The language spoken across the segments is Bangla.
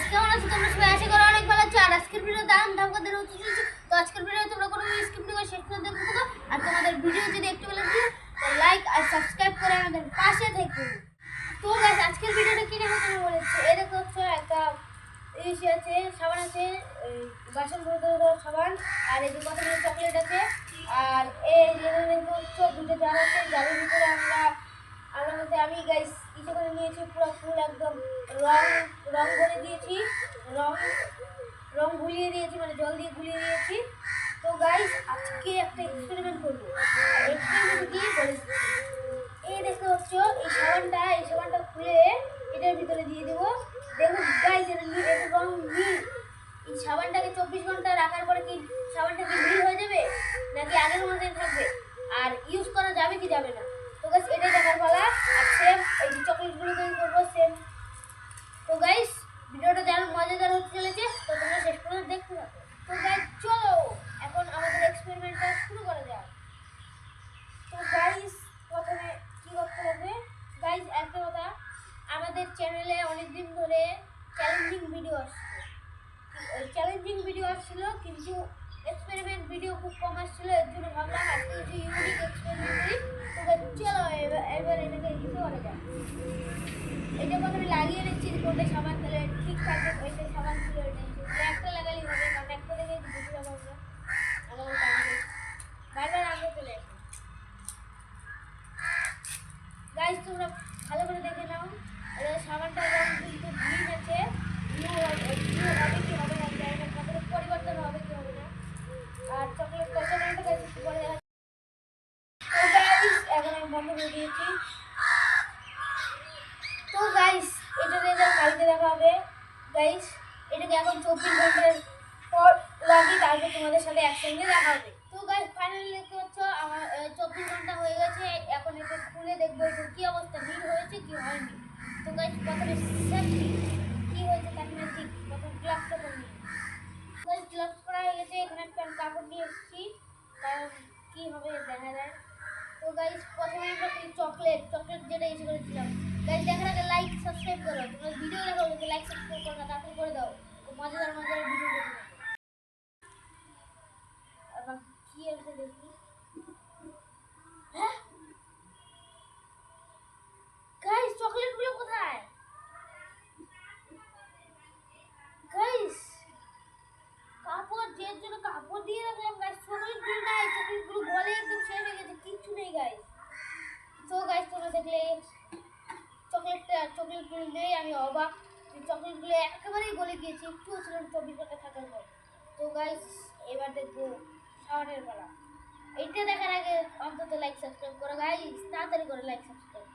গাইস কেমন আছো তোমরা সবাই? আশা করি অনেক ভালো আছো। আর আজকের ভিডিও দারুণ ধামাকাদার হতে চলেছে। তো আজকের ভিডিও তোমরা কোনো স্কিপ না করে শেষ পর্যন্ত দেখতে থাকো। আর তোমাদের ভিডিও যদি একটু ভালো লাগে তো লাইক আর সাবস্ক্রাইব করে আমাদের পাশে থেকো। তো গাইস আজকের ভিডিওটা কি নিয়ে কথা বলেছে? এই দেখো হচ্ছে একটা ইসে আছে, সাবান আছে, বাসন ধোয়ার সাবান, আর এই যে কতগুলো চকলেট আছে, আর এই দেখো হচ্ছে দুটো জার আছে। জারের ভিতরে আমরা মধ্যে আমি গাইস ইসে করে নিয়েছি, পুরো ফুল একদম রং রং করে দিয়েছি, রং রং গুলিয়ে দিয়েছি, মানে জল দিয়ে গুলিয়ে দিয়েছি। তো গাইস আজকে একটা এক্সপেরিমেন্ট করবো। এক্সপেরিমেন্ট কি বলেছি, এই দেখতে হচ্ছে এই সাবানটা খুলে এটার ভিতরে দিয়ে দেবো। দেখুন গাইস এটা রং নীল। এই সাবানটাকে 24 ঘন্টা রাখার পরে কি সাবানটা কি নীল হয়ে যাবে নাকি আগের মতোই থাকবে, আর ইউজ করা যাবে কি যাবে না? তো গাইস এটাই দেখার পালা। আর সেম এই যে চকলেটগুলো তৈরি করবো সেম। তো গাইস ভিডিওটা যেন মজাদার হতে চলেছে, তো তোমরা শেষ পর্যন্ত দেখতে থাকো। তো গাইস চলো এখন আমাদের এক্সপেরিমেন্টটা শুরু করা যাক। তো গাইস প্রথমে কি করতে হবে গাইস, একটা কথা, আমাদের চ্যানেলে অনেকদিন ধরে চ্যালেঞ্জিং ভিডিও আসছে, কিন্তু এক্সপেরিমেন্ট ভিডিও খুব কম আসছিল। এর জন্য ভাবলাম আজকে কিছু ইউনিক এক্সপেরিমেন্ট করি। তো চলো এবার এটাকে ইউজ করা যাক। এটা প্রথমে লাগিয়ে নিচ্ছি কোনটা সাবান তাহলে ঠিক থাকবে। ওইটা সাবান ছিল, ওইটা একটা লাগালেই হবে, কারণ একটা থেকে দুটো লাগাবো না, আমার বারবার আগে চলে আসে। গাইস তোমরা ভালো করে দেখে নাও, সাবানটার রং কিন্তু গ্রিন আছে। ব্লু হবে কি হবে না জানি না, কতটা পরিবর্তন হবে কি হবে না। আর চকলেট চ্যানেলটা গাইস একটু পরে দেখা। তো গাইস এখন আমি বন্ধ করে দিয়েছি। তো গাইস এটা রেজাল্ট কালকে দেখা হবে। গাইস এটাকে এখন 24 ঘন্টার পর লাগি, তারপর তোমাদের সাথে একসঙ্গে দেখা হবে। তো গাইস ফাইনালি দেখতে পাচ্ছ আমার 24 ঘন্টা হয়ে গেছে। এখন এটা খুলে দেখবো এটা কি অবস্থা, নীল হয়েছে কি হয়নি। তো গাইস প্রথমে সেফটি কি হয়েছে তার মানে ঠিক প্রথম গ্লাভসটা পরে নিই। গাইস গ্লাভস পরা হয়ে গেছে, এখানে একটা কাপড় নিয়ে এসেছি কারণ কি হবে দেখা যায়। তো গাইস প্রথমে আমরা চকলেট যেটা ইউজ করেছিলাম। গাইস দেখার আগে লাইক সাবস্ক্রাইব করো, তোমরা ভিডিও দেখো কিন্তু লাইক সাবস্ক্রাইব করো না, তাড়াতাড়ি করে দাও। তো মজাদার ভিডিও দেখো। আবার কি আছে দেখি। হ্যাঁ গাইস চকলেটগুলো কোথায়? গাইস কাপড় যের জন্য কাপড় দিয়ে রাখলাম গাইস, চকলেটগুলো নাই, চকলেটগুলো গলে একদম শেষ হয়ে গেছে, কিচ্ছু নেই গাইস। তো গাইস তোমরা দেখলে চকলেটগুলো নেই, আমি অবাক। চকলেটগুলো একেবারেই গলে গিয়েছে, একটুও ছিল 24 ঘন্টা থাকার পর। তো গাইস এবার দেখবো শাওয়ারের পালা। এইটা দেখার আগে অন্তত লাইক সাবস্ক্রাইব করো গাইস, তাড়াতাড়ি করে লাইক সাবস্ক্রাইব।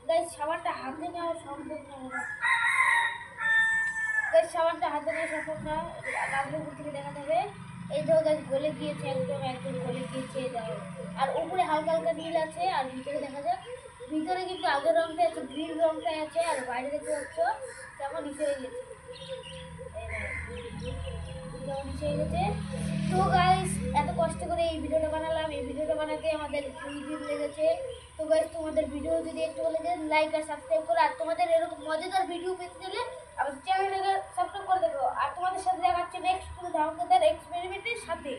গাইস সাবানটা হাতে নেওয়া সম্ভব না মনে হয়। গাইস সাবানটা হাতে নেওয়া সম্ভব না, কাগজের উপর থেকে দেখাতে হবে। এই দেখো গাইস গলে গিয়েছে, একদম গলে গিয়েছে দেখো। আর উপরে হালকা হালকা নীল আছে, আর ভিতরে দেখা যাক, ভিতরে কিন্তু আগের রংটা আছে, গ্রিন রংটা আছে, আর বাইরে দেখতে পাচ্ছ কেমন নিচে হয়ে গেছে, কেমন নিচে হয়ে গেছে। তো গাইস এত কষ্ট করে এই ভিডিওটা বানালাম, এই ভিডিওটা বানাতে আমাদের 2 দিন লেগেছে। তো গাইস তোমাদের ভিডিও যদি একটু ভালো লাগে লাইক আর সাবস্ক্রাইব করো, আর তোমাদের এরকম মজাদার ভিডিও পেতে গেলে আমাদের চ্যানেলটাকে সাবস্ক্রাইব করে দেখো। আর তোমাদের সাথে দেখা হচ্ছে নেক্সট ধামাকাদার এক্সপেরিমেন্টের সাথে।